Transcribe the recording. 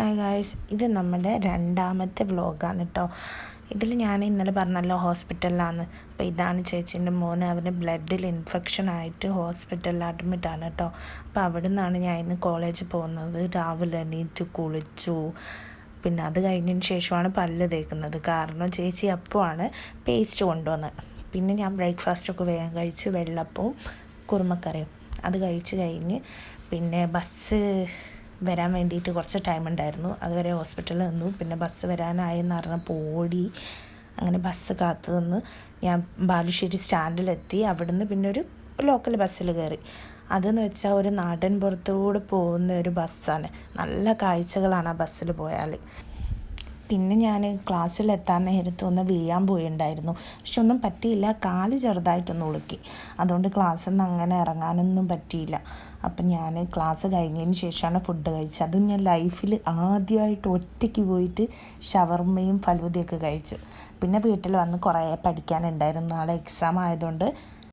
Hi guys, ഇത് നമ്മുടെ രണ്ടാമത്തെ വ്ളോഗാണ് കേട്ടോ. ഇതിൽ ഞാൻ ഇന്നലെ പറഞ്ഞല്ലോ ഹോസ്പിറ്റലിലാണ്. അപ്പോൾ ഇതാണ് ചേച്ചീൻ്റെ മോന്. അവന് ബ്ലഡിൽ ഇൻഫെക്ഷൻ ആയിട്ട് ഹോസ്പിറ്റലിൽ അഡ്മിറ്റാണ് കേട്ടോ. അപ്പോൾ അവിടെ നിന്നാണ് ഞാൻ ഇന്ന് കോളേജിൽ പോകുന്നത്. രാവിലെ എണീറ്റ് കുളിച്ചു. പിന്നെ അത് കഴിഞ്ഞതിന് ശേഷമാണ് പല്ല് തേക്കുന്നത്. കാരണം ചേച്ചി അപ്പോഴാണ് പേസ്റ്റ് കൊണ്ടുവന്നത്. പിന്നെ ഞാൻ ബ്രേക്ക്ഫാസ്റ്റൊക്കെ വേഗം കഴിച്ച് വെള്ളപ്പവും കുറുമക്കറിയും അത് കഴിച്ച് കഴിഞ്ഞ് പിന്നെ ബസ് വരാൻ വേണ്ടിയിട്ട് കുറച്ച് ടൈം ഉണ്ടായിരുന്നു. അതുവരെ ഹോസ്പിറ്റലിൽ നിന്നു. പിന്നെ ബസ് വരാനായെന്ന് പറഞ്ഞപ്പോൾ ഓടി. അങ്ങനെ ബസ് കാത്തു നിന്ന് ഞാൻ ബാലുശ്ശേരി സ്റ്റാൻഡിലെത്തി. അവിടുന്ന് പിന്നെ ഒരു ലോക്കൽ ബസ്സിൽ കയറി. അതെന്ന് വെച്ചാൽ ഒരു നാടൻ പുറത്തുകൂടെ പോകുന്ന ഒരു ബസ്സാണ്. നല്ല കാഴ്ചകളാണ് ആ ബസ്സിൽ പോയാൽ. പിന്നെ ഞാൻ ക്ലാസ്സിലെത്താൻ നേരത്ത് ഒന്ന് വീഴാൻ പോയിണ്ടായിരുന്നു. പക്ഷെ ഒന്നും പറ്റിയില്ല. കാല് ചെറുതായിട്ടൊന്ന് ഉളുക്കി. അതുകൊണ്ട് ക്ലാസ്സിൽ നിന്ന് അങ്ങനെ ഇറങ്ങാനൊന്നും പറ്റിയില്ല. അപ്പം ഞാൻ ക്ലാസ് കഴിഞ്ഞതിന് ശേഷമാണ് ഫുഡ് കഴിച്ചത്. അതും ഞാൻ ലൈഫിൽ ആദ്യമായിട്ട് ഒറ്റയ്ക്ക് പോയിട്ട് ഷവർമ്മയും ഫലൂദയൊക്കെ കഴിച്ചു. പിന്നെ വീട്ടിൽ വന്ന് കുറേ പഠിക്കാനുണ്ടായിരുന്നു. നാളെ എക്സാം ആയതുകൊണ്ട്